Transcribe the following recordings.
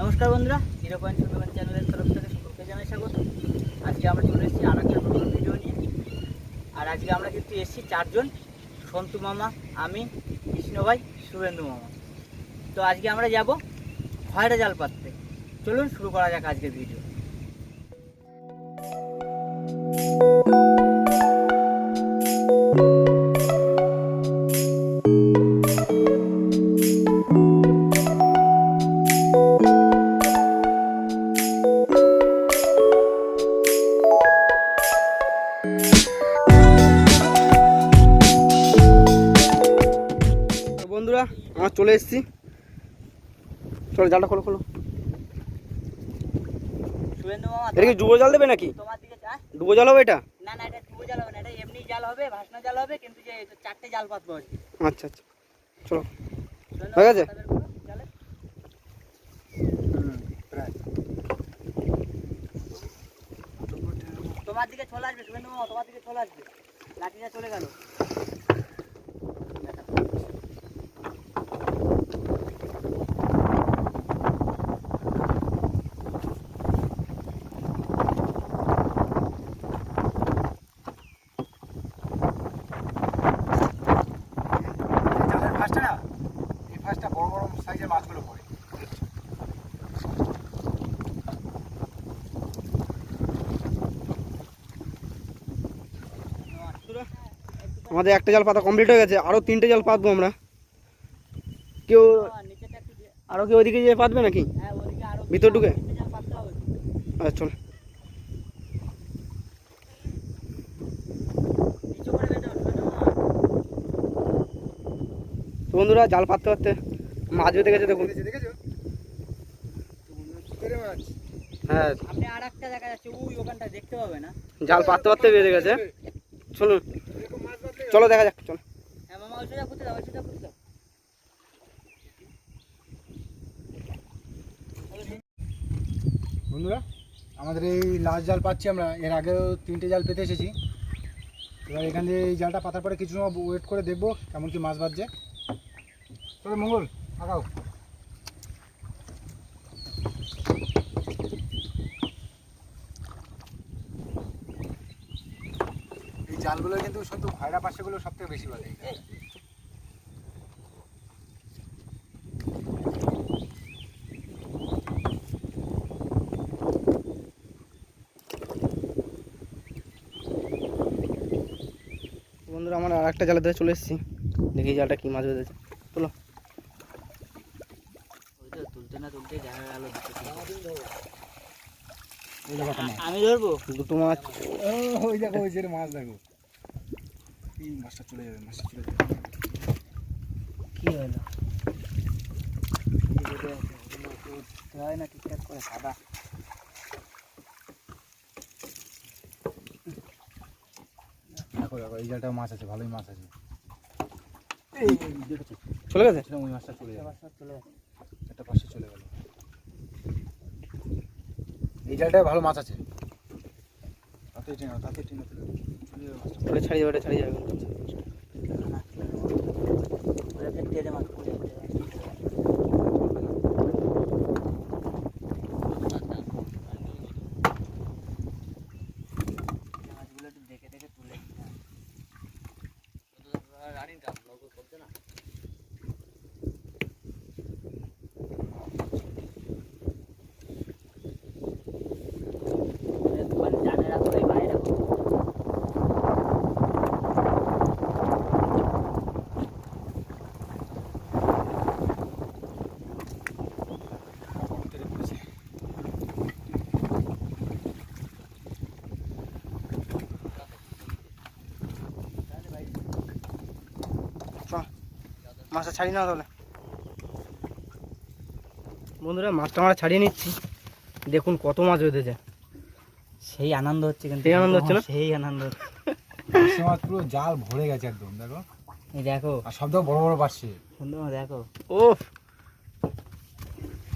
নমস্কার বন্ধুরা, hero point Sundarban চ্যানেলের তরফ থেকে সকলকে জানাই স্বাগত। আজকে আমরা চলে এসেছি আর একটা নতুন ভিডিও নিয়ে। আর আজকে আমরা কিন্তু এসেছি চারজন, সন্তু মামা, আমি, কৃষ্ণ ভাই, শুভেন্দু মামা। তো আজকে আমরা যাব খয়রা জাল পাততে। চলুন শুরু করা যাক আজকের ভিডিও। বন্ধুরা আমরা চলে এসেছি, চলো জালটা খোলো খোলো। শুভেন্দু মামা, এটা কি ডুবো জাল দেবে নাকি? তোমার দিকে ডুবো জাল হবে এটা? না না, এটা ডুবো জাল হবে না, এটা এমনি জাল হবে, ভাসনা জাল হবে, কিন্তু যে চারটে জাল পাতবো আজকে। আচ্ছা আচ্ছা, চলো হয়ে গেছে। তোমার দিকে চলে আসবে শুভেন্দু মামা, তোমার দিকে চলে আসবে। লাঠিটা চলে গেল। আমাদের একটা জাল পাতা কমপ্লিট হয়ে গেছে, আরো 3টে জাল পাতবো আমরা। কেউ আরো কেউ ওইদিকে যেয়ে পাতবে নাকি ভিতর ঢুকে? আচ্ছা চলো। তো বন্ধুরা জাল পাততে পারতে মাছ বেঁধে গেছে, দেখুন। হ্যাঁ, আপনি আর একটা দেখা যাচ্ছে ওই ওখানটা দেখতে পাবে না, জাল পাততে পারতে বেঁধে গেছে। চলুন চলো দেখা যাক, চলো। হ্যাঁ মামা, ওই সোজা করতে দাও, ওই সোজা করতে দাও। বন্ধুরা আমাদের এই লাস্ট জাল পাচ্ছি আমরা, এর আগেও 3টে জাল পেতে এসেছি। এবার এখান দিয়ে এই জালটা পাতার পরে কিছু সময় ওয়েট করে দেখবো কেমন কি মাছ বাজছে। তবে মঙ্গল আগাও। এই জালগুলো কিন্তু শুধু খয়রা পাশেগুলো সব থেকে বেশি বাজে। বন্ধুরা আমরা আর একটা জালের ধরে চলে এসেছি, দেখি জালটা কি মাছ বেঁধেছে। চলো। তুলতে না তুলতে দেখা গেল আমি ধরবো দুটো মাছ। ওই দেখো, ওই যে মাছ দেখো, এই মাছটা চলে যাবে, মাছটা চলে যাবে। কি হলো হয় না ঠিকঠাক করে সাদা। দেখো দেখো, এই জালটাও মাছ আছে, ভালোই মাছ আছে। চলে গেছে, ওই মাছটা চলে যাবে, চলে গেছে। একটা পাশে চলে গেল। এই জালটায় ভালো মাছ আছে। তাতে টেনে চলে যাবে মাছটা। ওটা ছাড়িয়ে যাবে, ওটা ছাড়িয়ে যাবে। ওটাকে টেনে মাছ পড়ে যাচ্ছে। মাছগুলো একটু দেখে দেখে তুলে না। জানে রাখো, এই বাইরে রাখো। মাছটা ছাড়িয়ে নাও তাহলে। বন্ধুরা মাছটা আমরা ছাড়িয়ে নিচ্ছি, দেখুন কত মাছ বেঁধেছে। সেই আনন্দ হচ্ছে, কিন্তু সেই আনন্দ হচ্ছে না? সেই আনন্দ হচ্ছে। মাছ পুরো জাল ভরে গেছে একদম, দেখো। এই দেখো, আর সব থেকে বড় বড় পাচ্ছে। সুন্দর দেখো। ও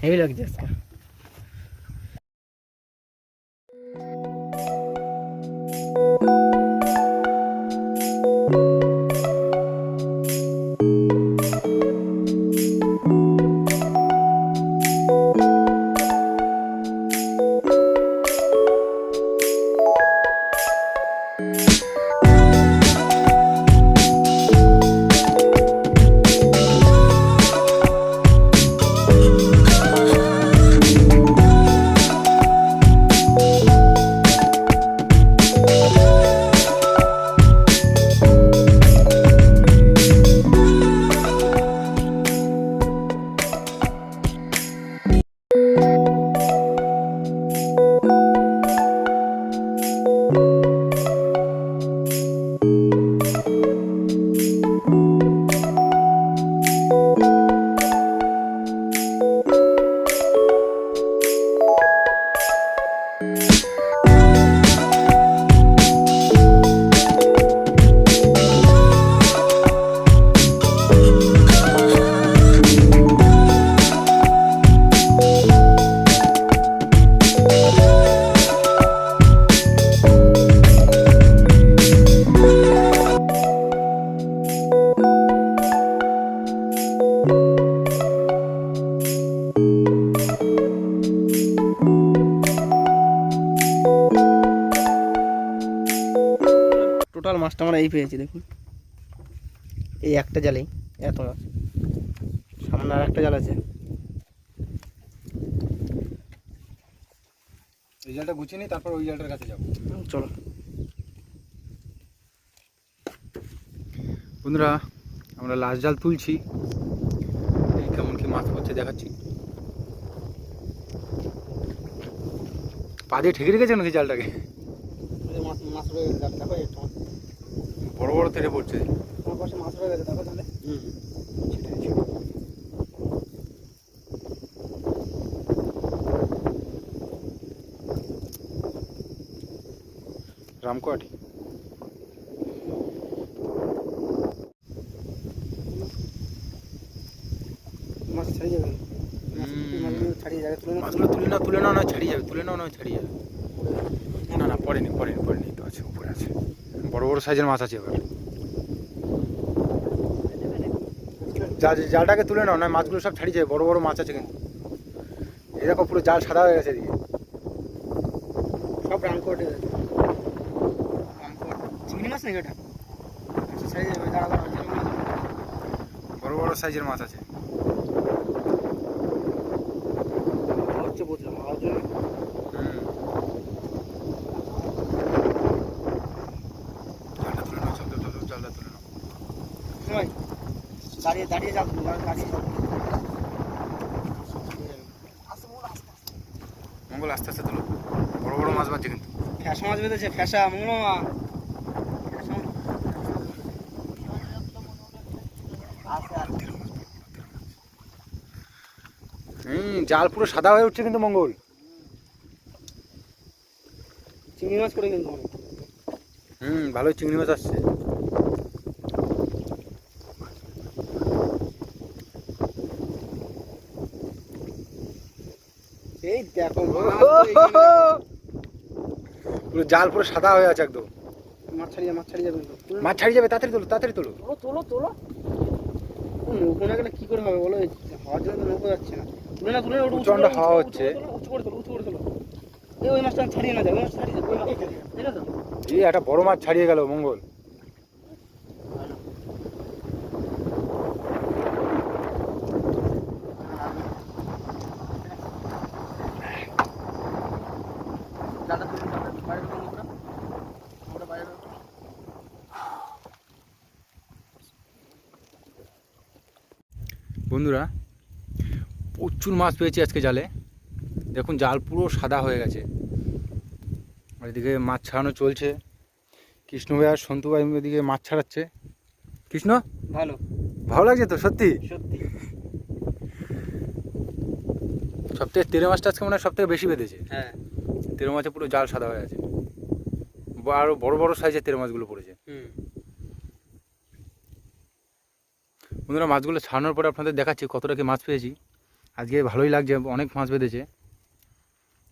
হেভি লাগছে আজকে। মাছটা আমরা এই পেয়েছি দেখুন, এই একটা জালেই এত মাছ। সামনে আর একটা জাল আছে। এই জালটা গুছিয়ে নিই, তারপর ওই জালটার কাছে যাবো। চলো বন্ধুরা, আমরা লাস্ট জাল তুলছি, এই কেমন কি মাছ পড়ছে দেখাচ্ছি। পা দিয়ে ঠেকে রেখেছে নাকি জালটাকে? মাছ রয়ে গেছে, দেখো একটা বড় বড় তেড়ে পড়ছে। আমার পাশে মাছ রয়ে গেছে, দেখো তাহলে। রামকোয়াটি মাছ ছাড়িয়ে যাবে, ছাড়িয়ে যাবে। মাছগুলো তুলে নাও না, ছাড়িয়ে যাবে, তুলে নাও না, ছাড়িয়ে যাবে। না না, পড়েনি তো আছে, উপরে আছে। বড় বড় সাইজের মাছ আছে এবার। জালটাকে তুলে নাও না, মাছগুলো সব ছাড়িয়ে যাবে। বড় বড় মাছ আছে কিন্তু। এরকম পুরো জাল সাদা হয়ে গেছে এদিকে। সব রামকোট চিংড়ি মাছ নাকি ওটা? আচ্ছা, ছাড়িয়ে যাবে, দাঁড়া দাঁড়া। বড় বড় সাইজের মাছ আছে। হচ্ছে বুঝলাম, হওয়ার জন্য জালটা তুলে নাও, জালটা তুলে নাও। সময় দাঁড়িয়ে দাঁড়িয়ে যাবো, দাঁড়িয়ে যাবো। মঙ্গল আস্তে আস্তে তুলো, বড় বড় মাছ বাজছে কিন্তু। ফ্যাসা মাছ বেঁধেছে, ফ্যাসা মঙ্গলমা। জাল পুরো সাদা হয়ে উঠছে কিন্তু মঙ্গল। চিংড়ি মাছ পড়ে কিন্তু অনেক। ভালোই চিংড়ি মাছ আসছে। এই দেখো পুরো জাল পুরো সাদা হয়ে আছে একদম। মাছ ছাড়িয়ে যাবে, মাছ ছাড়িয়ে যাবে, তাড়াতাড়ি তোলো, তাড়াতাড়ি তোলো। তোলো তোলো। নৌকো না গেলে কি করে হবে বলো? হওয়ার জন্য তো নৌকো যাচ্ছে না। তুলে না, প্রচণ্ড হাওয়া হচ্ছে। উঁচু করে তোলো। এই ওই মাছটা ছাড়িয়ে না যায়, ওই মাছ ছাড়িয়ে যাবে, ওই মাছ ঠিক আছে। এই একটা বড় মাছ ছাড়িয়ে গেল মঙ্গল। বন্ধুরা, প্রচুর মাছ পেয়েছি আজকে জালে। দেখুন জাল পুরো সাদা হয়ে গেছে। আর এদিকে মাছ ছাড়ানো চলছে। কৃষ্ণ ভাই আর সন্তু ভাই এদিকে মাছ ছাড়াচ্ছে। কৃষ্ণ, ভালো লাগছে তো? সত্যি সবথেকে তেলে মাছটা আজকে মনে হয় সব থেকে বেশি বেঁধেছে। হ্যাঁ, তেলে মাছে পুরো জাল সাদা হয়ে আছে। আরো বড় বড় সাইজের তেলে মাছগুলো পড়েছে। বন্ধুরা, মাছগুলো ছাড়ানোর পরে আপনাদের দেখাচ্ছি কতটা কি মাছ পেয়েছি। আজকে ভালোই লাগছে, অনেক মাছ বেঁধেছে।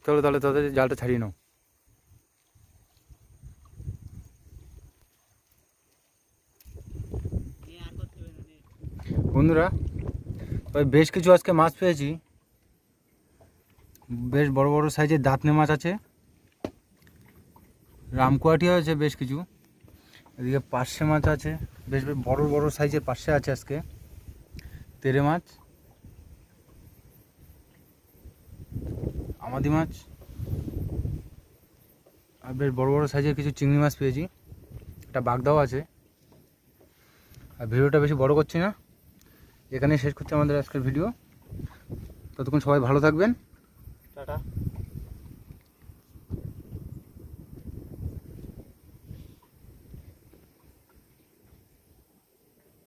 চলো তাহলে তাদের জালটা ছাড়িয়ে নাও। বন্ধুরা, তবে বেশ কিছু আজকে মাছ পেয়েছি। বেশ বড় বড় সাইজের দাঁতনে মাছ আছে, রামকুয়াটিও আছে বেশ কিছু। এদিকে পার্শে মাছ আছে, বেশ বেশ বড় বড় সাইজের পার্শে আছে আজকে। তেরে মাছ, আমাদি মাছ, আর বেশ বড় বড় সাইজের কিছু চিংড়ি মাছ পেয়েছি। একটা বাগদাও আছে। আর ভিডিওটা বেশি বড় করছি না, এখানে শেষ করছি আমাদের আজকের ভিডিও। ততক্ষণ সবাই ভালো থাকবেন। টাটা।